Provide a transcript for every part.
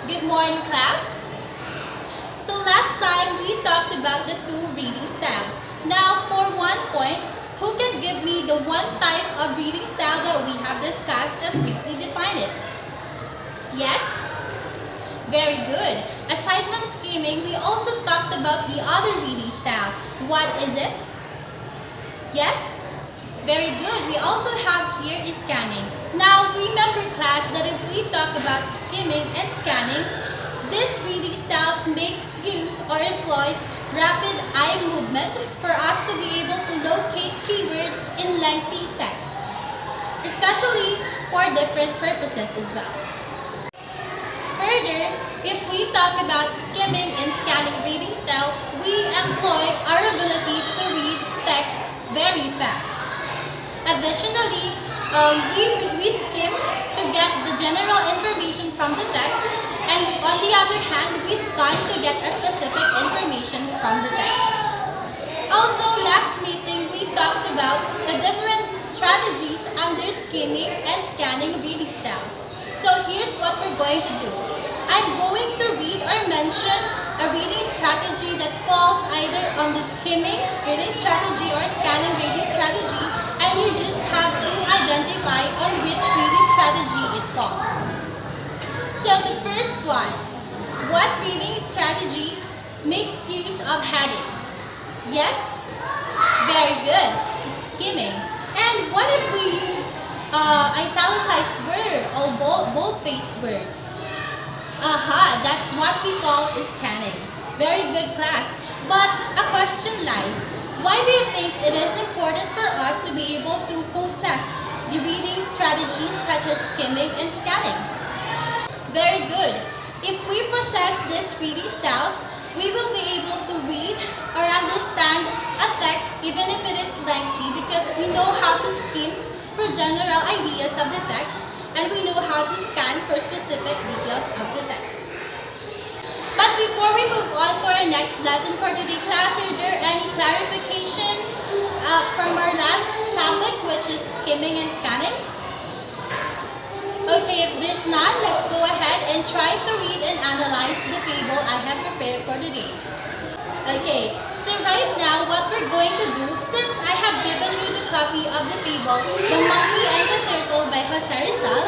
Good morning, class. So last time we talked about the two reading styles. Now for 1 point, who can give me the one type of reading style that we have discussed and briefly define it? Yes? Very good. Aside from skimming, we also talked about the other reading style. What is it? Yes? Very good. We also have here is scanning. Now remember, class, that if we talk about skimming and scanning, this reading style makes use or employs rapid eye movement for us to be able to locate keywords in lengthy text, especially for different purposes as well. Further, if we talk about skimming and scanning reading style, we employ our ability to read text very fast. Additionally, we skim to get the general information from the text, and on the other hand, we scan to get a specific information from the text. Also, last meeting, we talked about the different strategies under skimming and scanning reading styles. So here's what we're going to do. I'm going to read or mention a reading strategy that falls either on the skimming reading strategy or scanning reading strategy, and you just have to identify on which reading strategy it falls. So the first one, what reading strategy makes use of headings? Yes? Very good. Skimming. And what if we use italicized word or bold-faced words? Aha, that's what we call scanning. Very good, class. But a question lies. Why do you think it is important for us to be able to possess the reading strategies such as skimming and scanning? Very good. If we possess these reading styles, we will be able to read or understand a text even if it is lengthy, because we know how to skim for general ideas of the text, and we know how to scan for specific details of the text. But before we move on to our next lesson for today, class, are there any clarifications from our last topic, which is skimming and scanning? Okay, if there's none, let's go ahead and try to read and analyze the table I have prepared for today. Okay, so right now what we're going to do, since I have given you the copy of the fable, The Monkey and the Turtle by Jose Rizal,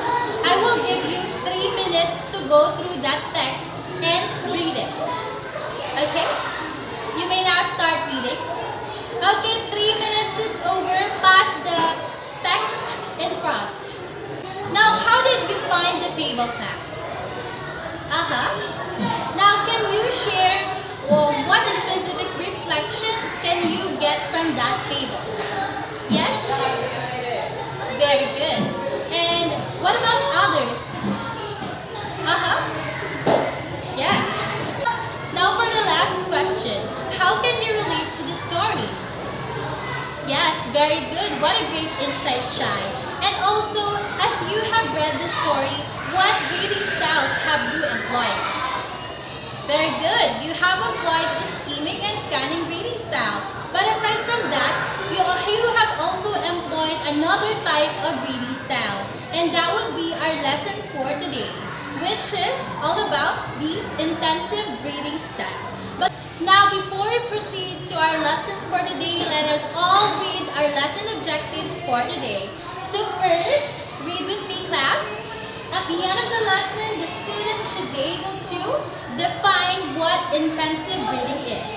I will give you 3 minutes to go through that text and read it. Okay? You may now start reading. Okay, 3 minutes is over. Pass the text in front. Now, how did you find the fable, class? Now, can you share what specific reflections can you get from that fable? Yes? Very good. And what about others? Yes. Now for the last question. How can you relate to the story? Yes, very good. What a great insight, Shai. And also, as you have read the story, what reading styles have you employed? Very good. You have employed the skimming and scanning reading style. But aside from that, you have also employed another type of reading style. And that would be our lesson for today, which is all about the intensive reading style. But now, before we proceed to our lesson for today, let us all read our lesson objectives for today. So first, read with me, class. At the end of the lesson, the students should be able to define what intensive reading is.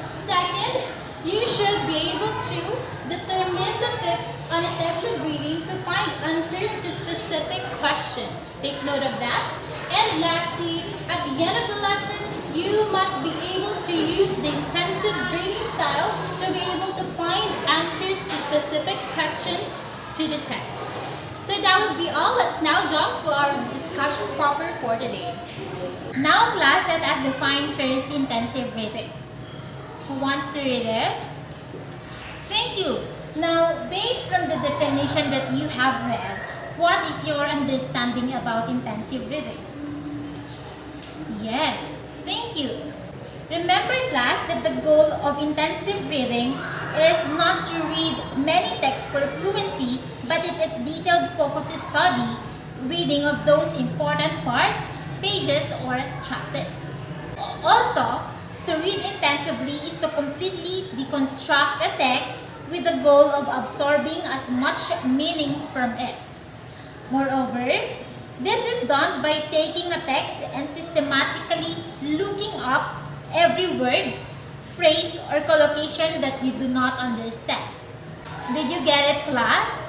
Second, you should be able to determine the tips on intensive reading to find answers to specific questions. Take note of that. And lastly, at the end of the lesson, you must be able to use the intensive reading style to be able to find answers to specific questions to the text. So that would be all. Let's now jump to our discussion proper for today. Now, class, let us define first intensive reading. Who wants to read it? Thank you. Now, based from the definition that you have read, what is your understanding about intensive reading? Yes, thank you. Remember, class, that the goal of intensive reading is not to read many texts for fluency, but it is detailed focused study, reading of those important parts, pages pages or chapters. Also, to read intensively is to completely deconstruct a text with the goal of absorbing as much meaning from it. Moreover, this is done by taking a text and systematically looking up every word, phrase, or collocation that you do not understand. Did you get it, class?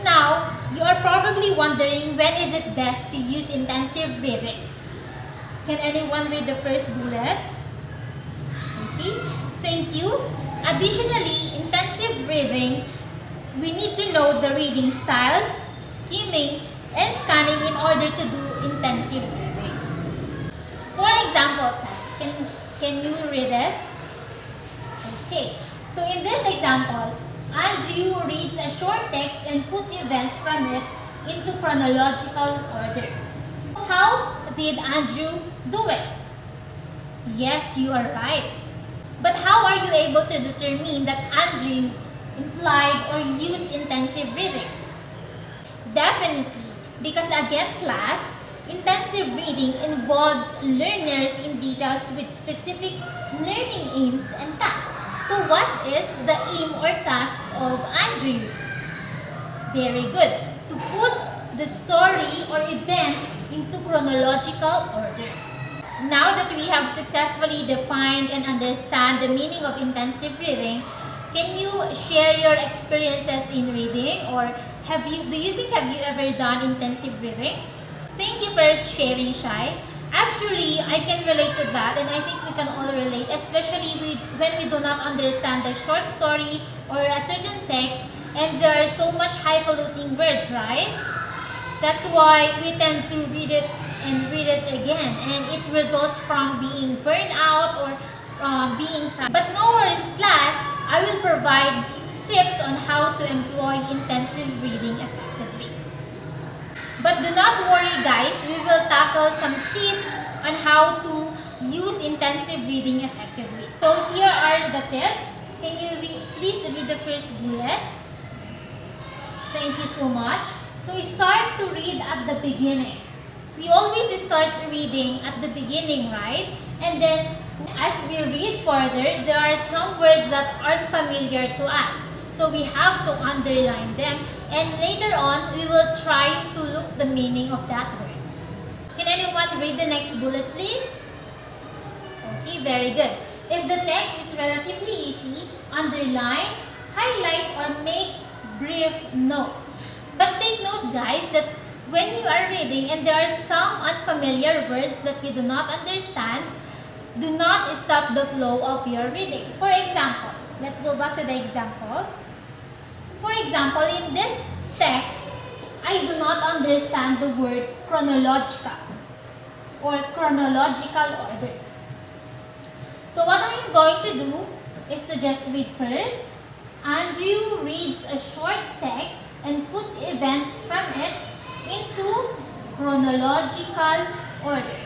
Now, you are probably wondering when is it best to use intensive reading. Can anyone read the first bullet? Okay, thank you. Additionally, intensive reading, we need to know the reading styles, skimming, and scanning in order to do intensive reading. For example, class, can you read it? Okay, so in this example, Andrew reads a short text and put events from it into chronological order. How did Andrew do it? Yes, you are right. But how are you able to determine that Andrew implied or used intensive reading? Definitely, because again, class, intensive reading involves learners in details with specific learning aims and tasks. So what is the aim or task of Andrew? Very good. To put the story or events into chronological order. Now that we have successfully defined and understand the meaning of intensive reading, can you share your experiences in reading, or have you ever done intensive reading? Thank you for sharing, Shai. Actually, I can relate to that, and I think we can all relate, especially when we do not understand the short story or a certain text, and there are so much highfalutin words, right? That's why we tend to read it and read it again, and it results from being burned out or being tired. But no worries, class. I will provide tips on how to employ intensive reading effectively. But do not worry, guys. We will tackle some tips on how to use intensive reading effectively. So here are the tips. Can you please read the first bullet? Thank you so much. So we start to read at the beginning. We always start reading at the beginning, right? And then as we read further, there are some words that aren't familiar to us. So we have to underline them, and later on, we will try to look the meaning of that word. Can anyone read the next bullet, please? Okay, very good. If the text is relatively easy, underline, highlight, or make brief notes. But take note, guys, that when you are reading and there are some unfamiliar words that you do not understand, do not stop the flow of your reading. For example, let's go back to the example. For example, in this text, I do not understand the word chronological or chronological order. So what I am going to do is to just read first. Andrew reads a short text and put events from it into chronological order.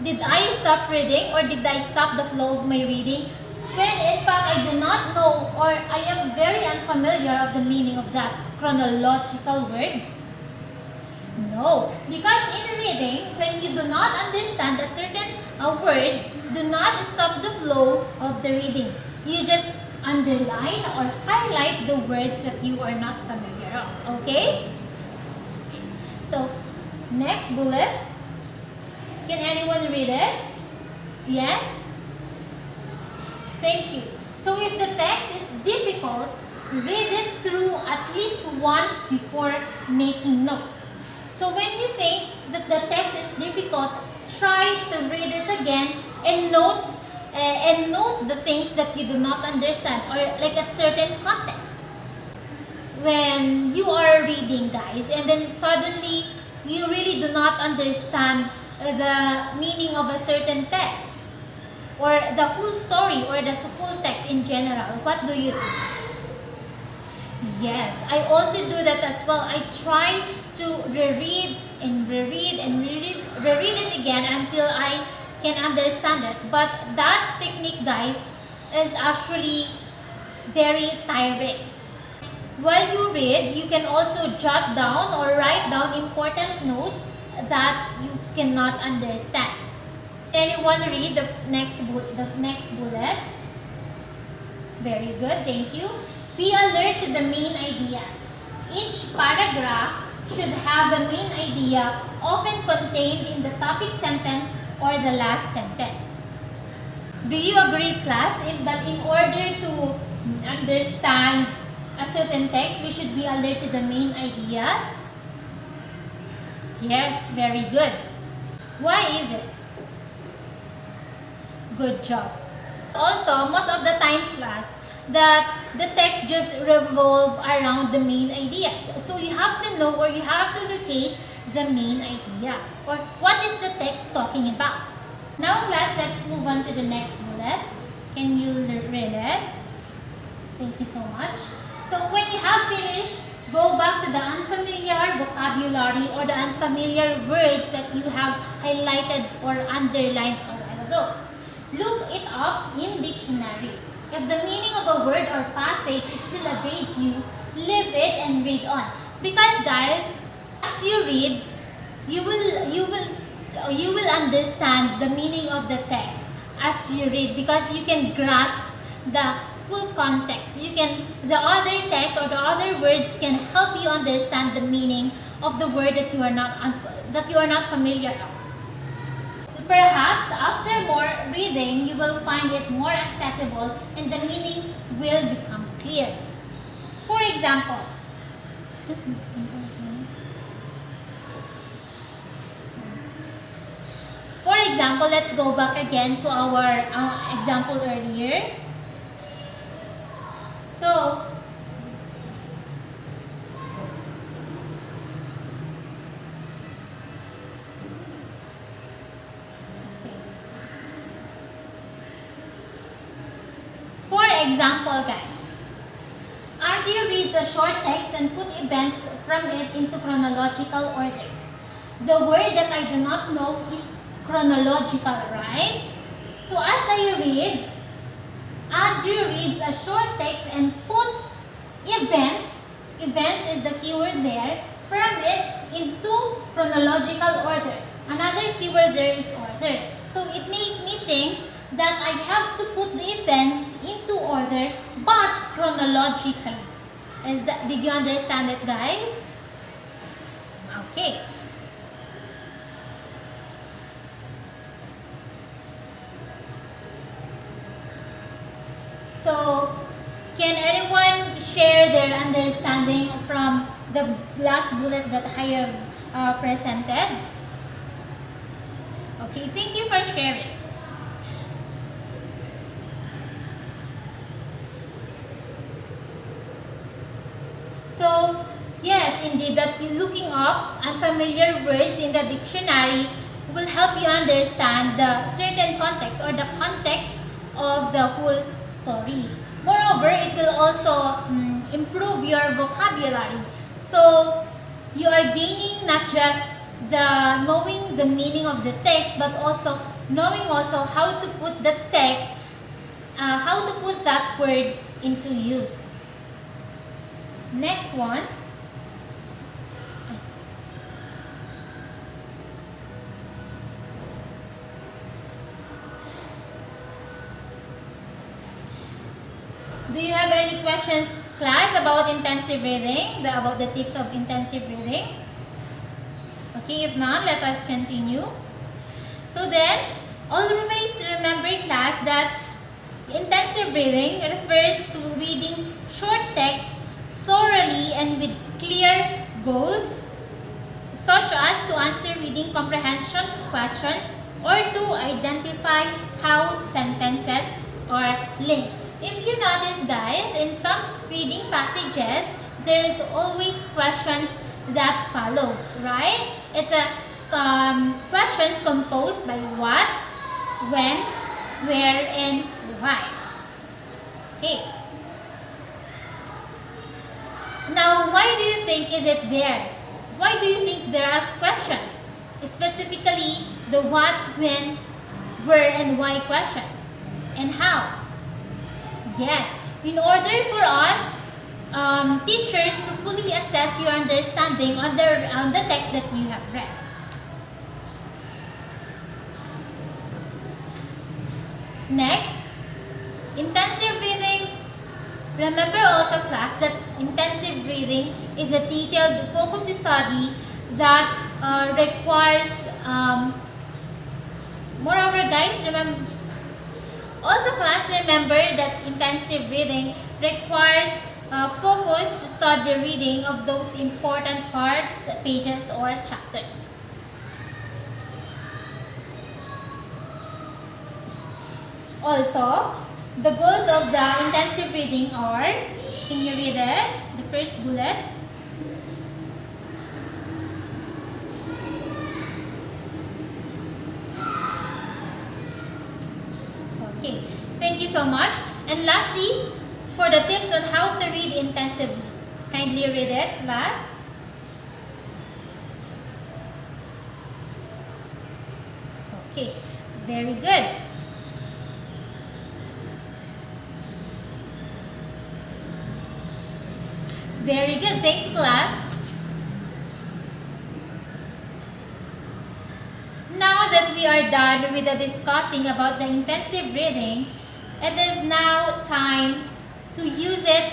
Did I stop reading, or did I stop the flow of my reading when in fact I do not know, or I am very unfamiliar of the meaning of that chronological word? No, because in reading, when you do not understand a certain word, do not stop the flow of the reading. You just underline or highlight the words that you are not familiar of. Okay? So, next bullet. Can anyone read it? Yes? Thank you. So if the text is difficult, read it through at least once before making notes. So when you think that the text is difficult, try to read it again and note the things that you do not understand, or like a certain context. When you are reading, guys, and then suddenly you really do not understand the meaning of a certain text, or the whole story, or the whole text in general, what do you do? Yes, I also do that as well. I try to reread and reread and reread it again until I can understand it. But that technique, guys, is actually very tiring. While you read, you can also jot down or write down important notes that you cannot understand. Anyone read the next bullet? Very good, thank you. Be alert to the main ideas. Each paragraph should have a main idea often contained in the topic sentence or the last sentence. Do you agree, class, that in order to understand a certain text, we should be alert to the main ideas? Yes, very good. Why is it? Good job. Also, most of the time, class, that the text just revolve around the main ideas. So you have to know, or you have to locate the main idea, or what is the text talking about. Now, class, let's move on to the next bullet. Can you read it? Thank you so much. So when you have finished, go back to the unfamiliar vocabulary or the unfamiliar words that you have highlighted or underlined a while ago. Look it up in dictionary. If the meaning of a word or passage still evades you, leave it and read on. Because guys, as you read, you will understand the meaning of the text as you read, because you can grasp the full context. The other text or the other words can help you understand the meaning of the word that you are not familiar of. Perhaps after more reading, you will find it more accessible and the meaning will become clear. For example, let's go back again to our example earlier. So, for example, guys, RT reads a short text and put events from it into chronological order. The word that I do not know is chronological, right? So as I read, Andrew reads a short text and put events is the keyword there, from it into chronological order. Another keyword there is order. So it made me think that I have to put the events into order, but chronologically. Did you understand it, guys? Okay. So, can anyone share their understanding from the last bullet that I have presented? Okay, thank you for sharing. So, yes, indeed, that looking up unfamiliar words in the dictionary will help you understand the certain context or the context of the whole story. Moreover, it will also improve your vocabulary. So, you are gaining not just knowing the meaning of the text, but also knowing also how to put the text, how to put that word into use. Next one. Do you have any questions, class, about intensive reading, about the tips of intensive reading? Okay, if not, let us continue. So then, always remember, class, that intensive reading refers to reading short text thoroughly and with clear goals, such as to answer reading comprehension questions or to identify how sentences are linked. If you notice, guys, in some reading passages, there is always questions that follows, right? It's a questions composed by what, when, where, and why. Okay. Now, why do you think is it there? Why do you think there are questions? Specifically, the what, when, where, and why questions. And how? Yes, in order for us teachers to fully assess your understanding on the text that you have read. Next, intensive reading. Remember also class that intensive reading is a detailed focus study that requires, moreover guys, also class remember that intensive reading requires focus study reading of those important parts, pages or chapters. Also, the goals of the intensive reading are, can you read it? The first bullet. Okay, thank you so much. And lastly, for the tips on how to read intensively, kindly read it, class. Okay, very good. Very good, thank you class. Now that we are done with the discussing about the intensive reading, it is now time to use it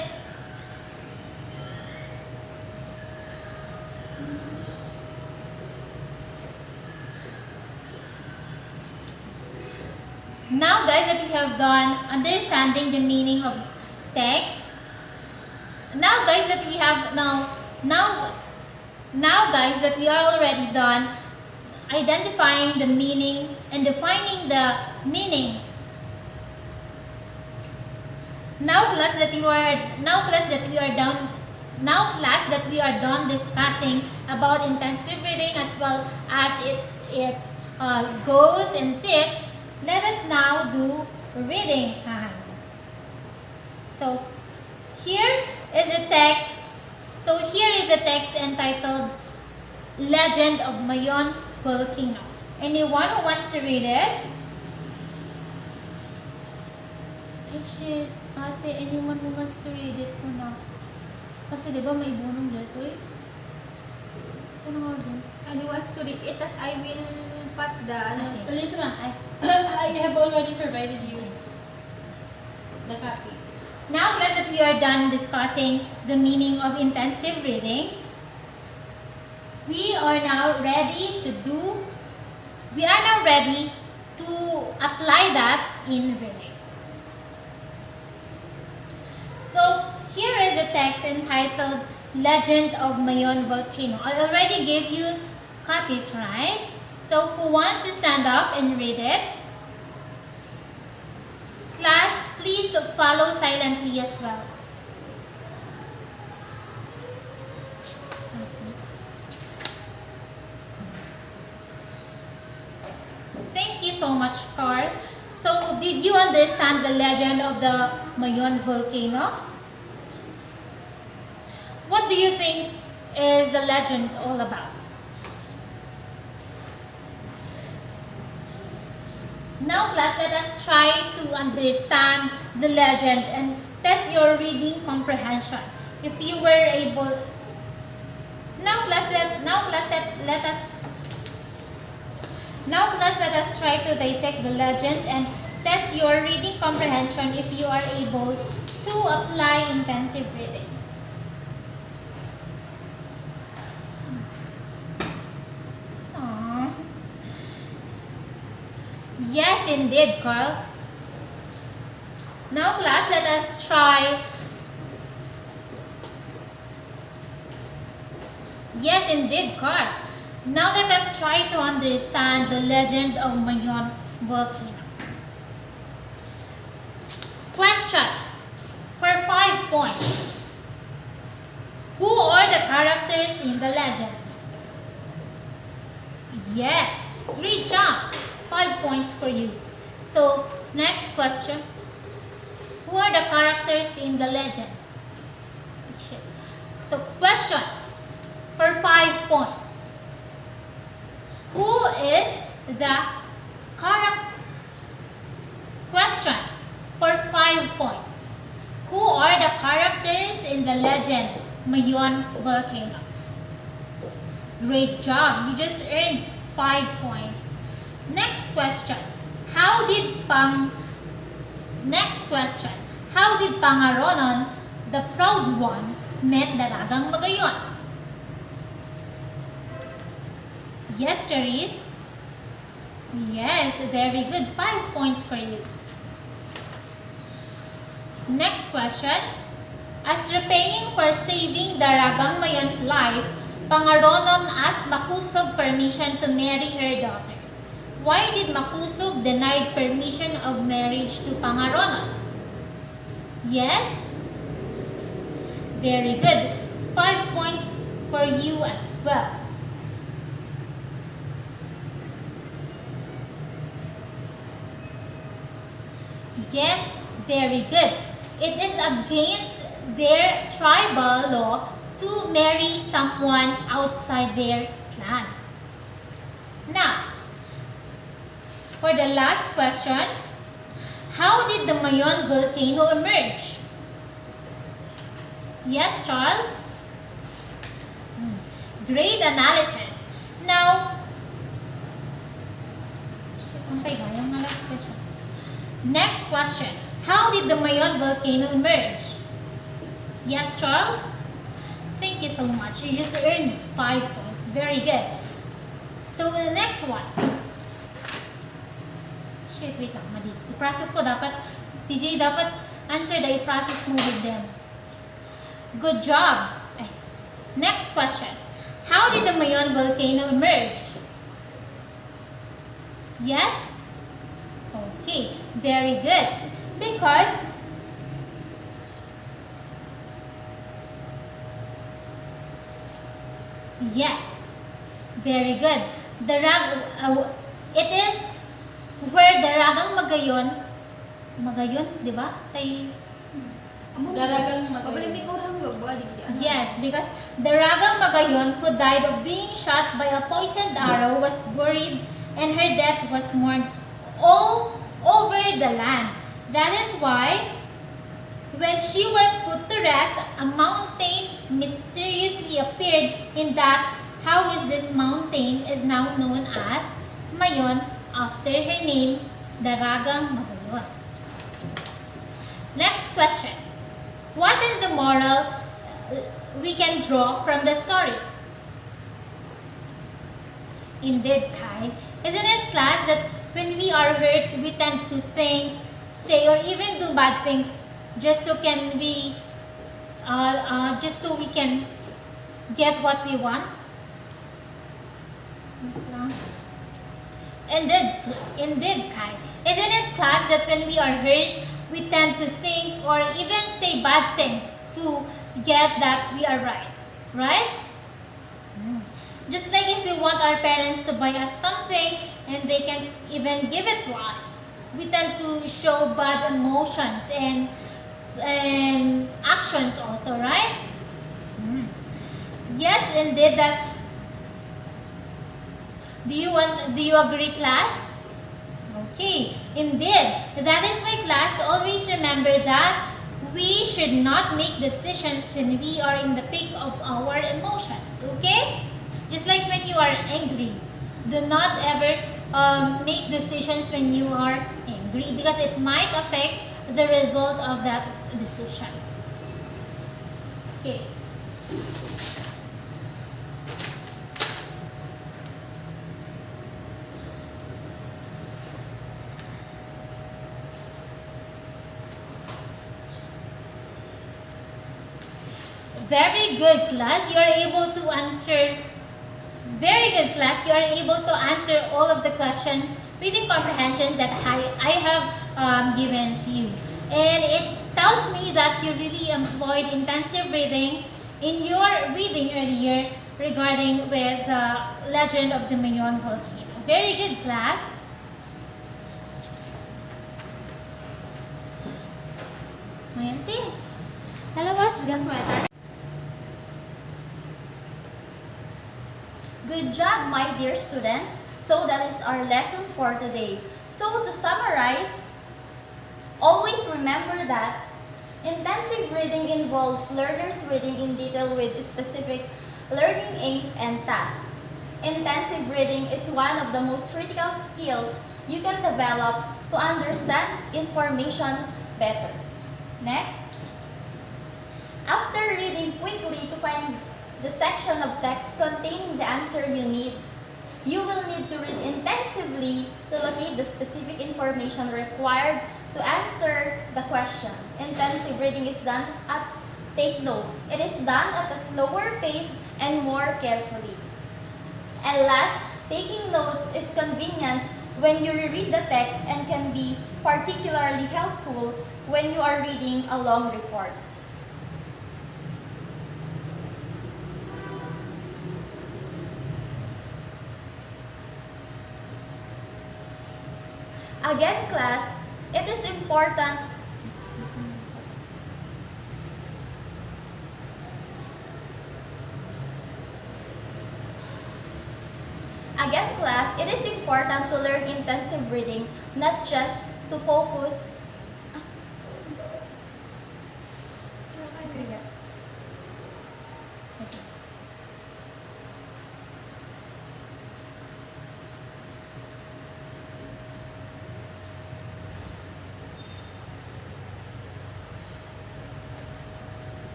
now guys that we have done understanding the meaning of text. Now guys that we have now guys that we are already done identifying the meaning and defining the meaning. Now class that we are done discussing about intensive reading as well as its goals and tips, let us now do reading time. So here is a text. So here is a text entitled Legend of Mayon Volcano. Anyone who wants to read it? Shit, ate, anyone who wants to read it ko na. Kasi diba may bunong dito eh. Saan nga doon? And he wants to read it as I will pass the Okay. Later on, I have already provided you the copy. Now class that we are done discussing the meaning of intensive reading, we are now ready to apply that in reading. So here is a text entitled Legend of Mayon Volcano. I already gave you copies, right? So who wants to stand up and read it? Class, please follow silently as well. Thank you so much, Carl. So, did you understand the legend of the Mayon volcano? What do you think is the legend all about? Now, class, let us try to understand the legend and test your reading comprehension. If you were able... Now, class, let us try to dissect the legend and test your reading comprehension if you are able to apply intensive reading. Aww. Yes, indeed, Carl. Now, class, let us try. Yes, indeed, Carl. Now let us try to understand the legend of Mayon volcano. Question for 5 points. Who are the characters in the legend? Yes, great job. 5 points for you. So, next question. Who are the characters in the legend? So, question for 5 points. Who is the character? Question for 5 points. Who are the characters in the legend Mayon volcano? Great job. You just earned 5 points. Next question. How did Next question. How did Pangaronon, the proud one, met Daragang Magayon? Yes, Charis? Yes, very good. 5 points for you. Next question. As repaying for saving Daragang Mayon's life, Pangaronon asked Makusog permission to marry her daughter. Why did Makusog deny permission of marriage to Pangaronon? Yes? Very good. 5 points for you as well. Yes, very good. It is against their tribal law to marry someone outside their clan. Now, for the last question, how did the Mayon volcano emerge? Yes, Charles? Great analysis. Now, next question. How did the Mayon volcano emerge? Yes, Charles? Thank you so much. You just earned 5 points. Very good. So, the next one. Shit, wait lang. Mali. I-process ko dapat. TJ, dapat answer the i-process mo with them. Good job. Next question. How did the Mayon volcano emerge? Yes? Okay. Very good. Because yes, very good. It is where Daragang Magayon, di ba? Daragang Magayon. Yes, because Daragang Magayon, who died of being shot by a poisoned arrow, was buried and her death was mourned all over the land. That is why, when she was put to rest, a mountain mysteriously appeared in that how is this mountain is now known as Mayon after her name, Daragang Magayon. Next question. What is the moral we can draw from the story? Indeed, Kai. Isn't it, class, that when we are hurt, we tend to think, say, or even do bad things just so we can get what we want? Indeed, Kai. Isn't it, class, that when we are hurt, we tend to think or even say bad things to get that we are right? Right? Just like if we want our parents to buy us something and they can even give it to us, we tend to show bad emotions and actions also, right? Yes, indeed. That. Do you agree, class? Okay, indeed. That is why, class, always remember that we should not make decisions when we are in the peak of our emotions. Okay? Just like when you are angry, do not ever make decisions when you are angry because it might affect the result of that decision. Okay. Very good, class. You are able to answer. Very good, class. You are able to answer all of the questions, reading comprehensions that I have given to you. And it tells me that you really employed intensive reading in your reading earlier regarding with the legend of the Mayon volcano. Very good, class. Mayante. Dalawas, gas mo ata. Good job, my dear students. So that is our lesson for today. So to summarize, always remember that intensive reading involves learners reading in detail with specific learning aims and tasks. Intensive reading is one of the most critical skills you can develop to understand information better. Next. After reading quickly to find the section of text containing the answer you need, you will need to read intensively to locate the specific information required to answer the question. Intensive reading is done at, take note, it is done at a slower pace and more carefully. And last, taking notes is convenient when you reread the text and can be particularly helpful when you are reading a long report. Again, class, it is important to learn intensive reading, not just to focus.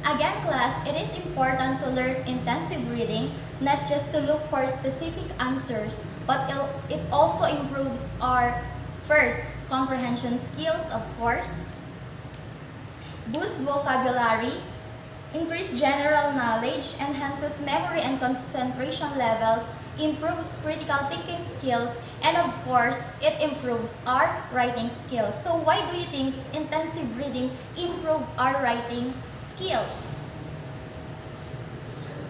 Again, class, it is important to learn intensive reading, not just to look for specific answers, but it also improves our, first, comprehension skills, of course, boosts vocabulary, increase general knowledge, enhances memory and concentration levels, improves critical thinking skills, and of course, it improves our writing skills. So why do you think intensive reading improves our writing skills?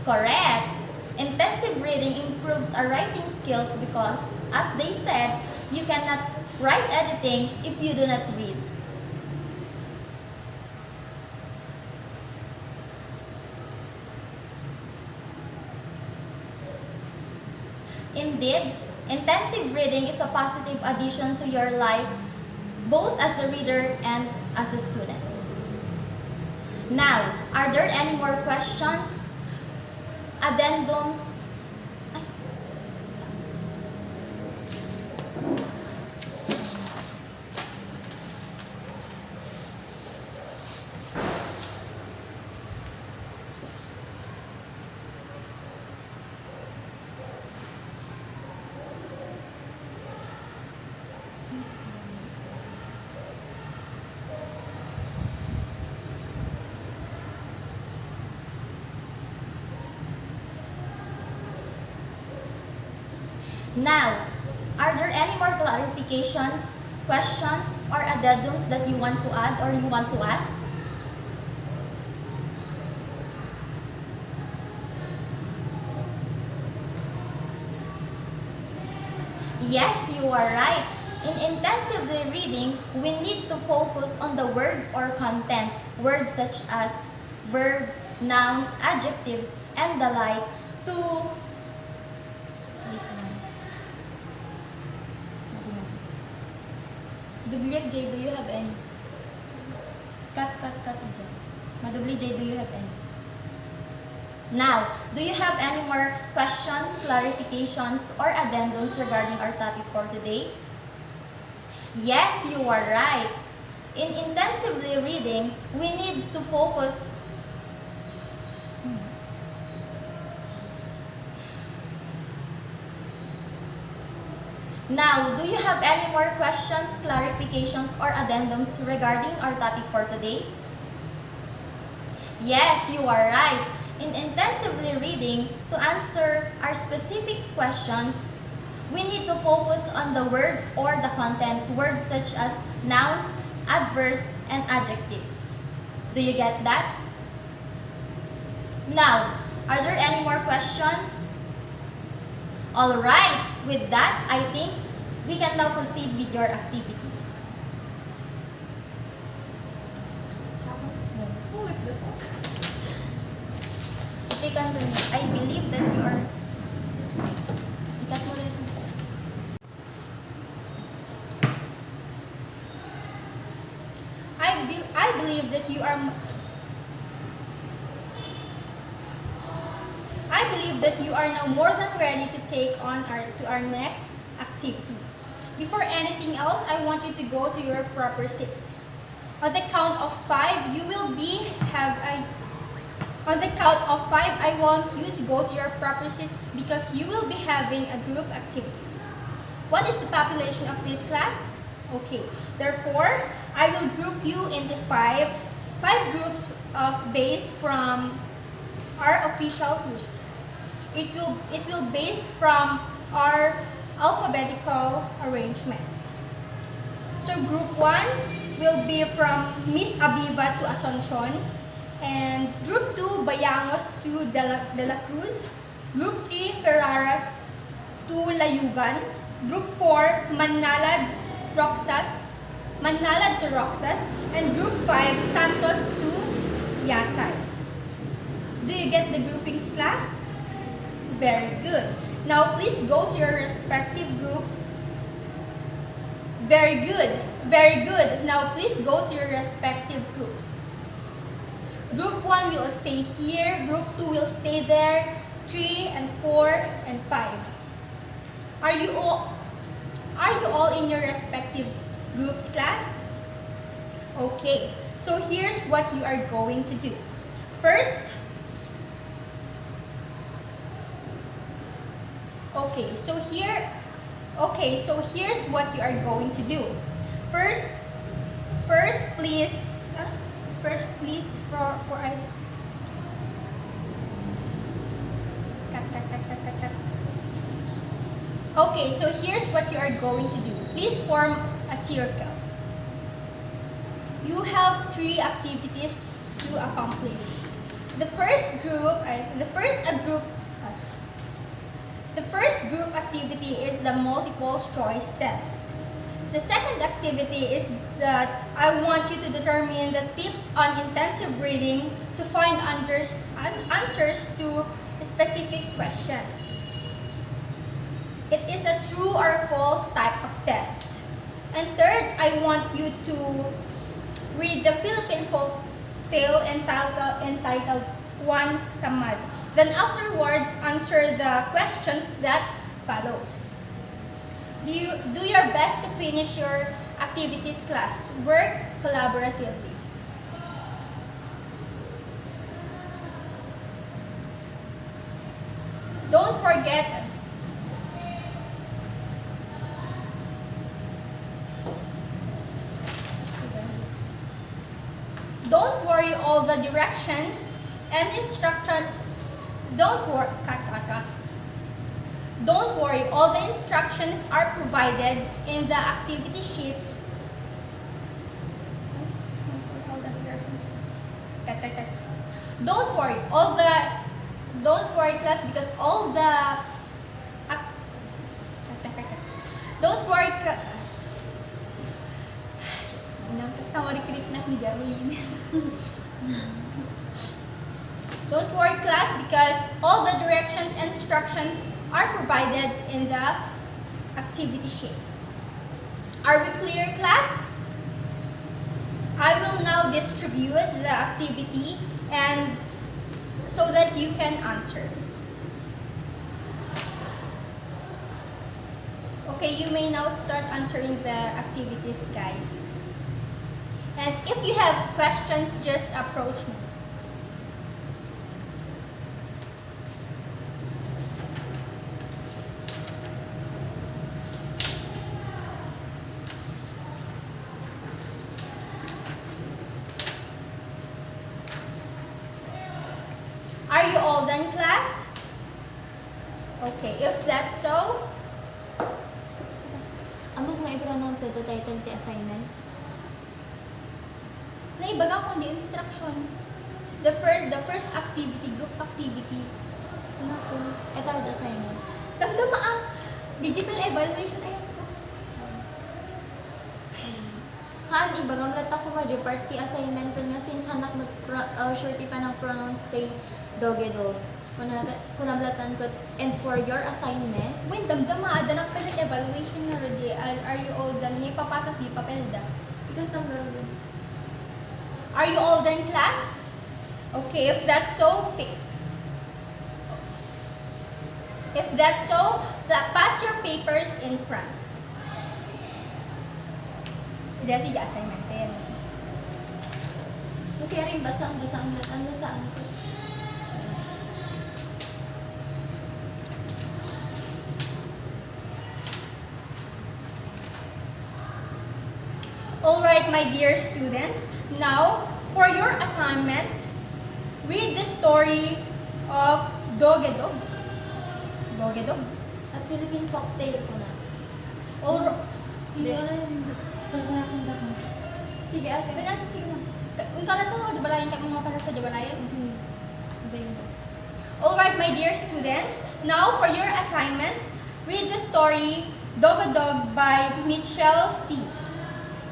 Correct. Intensive reading improves our writing skills because, as they said, you cannot write anything if you do not read. Indeed, intensive reading is a positive addition to your life, both as a reader and as a student. Now, are there any more questions, addendums? Now, are there any more clarifications, questions, or addendums that you want to add or you want to ask? Yes, you are right. In intensively reading, we need to focus on the word or content, words such as verbs, nouns, adjectives, and the like to Dubli J, do you have any? Cut, J. Madubli J, do you have any? Now, do you have any more questions, clarifications, or addendums regarding our topic for today? Yes, you are right. In intensively reading, we need to focus. Now, do you have any more questions, clarifications, or addendums regarding our topic for today? Yes, you are right. In intensively reading, to answer our specific questions, we need to focus on the word or the content, words such as nouns, adverbs, and adjectives. Do you get that? Now, are there any more questions? Alright, with that, I think we can now proceed with your activity. I believe that you are... Ikat mo rin. I I believe that you are now more than ready to take on our next activity. Before anything else, I want you to go to your proper seats. On the count of 5, on the count of 5, I want you to go to your proper seats because you will be having a group activity. What is the population of this class? Okay, therefore, I will group you into five groups based from our official roster. It will based from our alphabetical arrangement. So group 1 will be from Miss Abiva to Asuncion, and group 2 Bayangos to De La Cruz, group 3 Ferraras to Layugan, group 4 Manalad to Roxas, and group 5 Santos to Yasay. Do you get the groupings, class? Very good. Now please go to your respective groups. Very good. Very good. Now please go to your respective groups. Group 1 will stay here. Group 2 will stay there. 3 and 4 and 5. Are you all in your respective groups, class? Okay. So here's what you are going to do. First, here's what you are going to do. First, please, for I. Cut. Okay, so here's what you are going to do. Please form a circle. You have 3 activities to accomplish. The first group activity is the multiple choice test. The second activity is that I want you to determine the tips on intensive reading to find answers to specific questions. It is a true or false type of test. And third, I want you to read the Philippine folk tale entitled Juan Tamad. Then afterwards, answer the questions that follows. Do your best to finish your activities, class. Work collaboratively. Don't forget Don't worry, all the directions and instruction. Don't worry, all the instructions are provided in the activity sheets. Don't worry, class, because all the don't worry. Don't worry, class, because all the directions and instructions are provided in the activity sheets. Are we clear, class? I will now distribute the activity and so that you can answer. Okay, you may now start answering the activities, guys. And if you have questions, just approach me. Are you all done, class? Okay, if that's so, Amo nga i-pronounce the title ti assignment. naibaga ko the instruction. The first activity, group activity. Ano po? Ito the assignment. Damdama ang digital evaluation ayan ko. Han, ibagam lata ko medyo party assignment nga since hanak shorty pa ng pronounce stay dogedo. Kunamlatan ko, and for your assignment, When damdama, adanang palit evaluation nga ready. Are you all done? May papasok di papel da. because ang gawin. Are you all done, class? Okay, if that's so, pass your papers in front. Dati di assignment din. Okay rin, basang-basang ano sa ano ko. Alright, my dear students, now for your assignment, read the story of Dogedog. Dogedog. At Philippine folktale ko na. Sasanakin ba ko? Sige, ate. Ate, sige na. Kung kalat na ako, dibalayan ka mga kalat na dibalayan. Alright, my dear students, now for your assignment, read the story Dogedog by Mitchell C.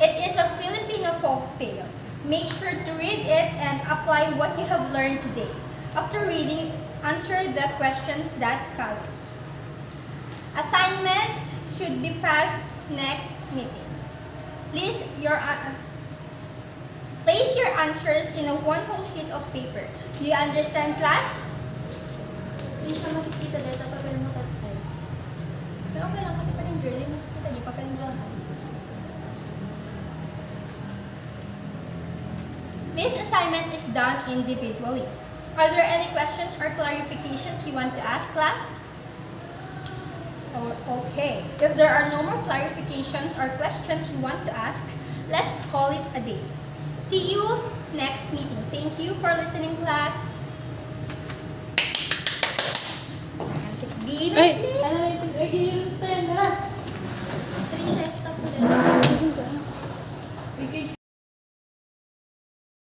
It is a Filipino folk tale. Make sure to read it and apply what you have learned today. After reading, answer the questions that follows. Assignment should be passed next meeting. Place your answers in a one whole sheet of paper. Do you understand, class? Hindi siya makikita dito papel mo tatay. Pero okay lang kasi pa rin girl, makikita niyo papel mo lang. This assignment is done individually. Are there any questions or clarifications you want to ask, class? Okay. If there are no more clarifications or questions you want to ask, let's call it a day. See you next meeting. Thank you for listening, class. Ay, yung stand, Ras. Trisha, stop ulit.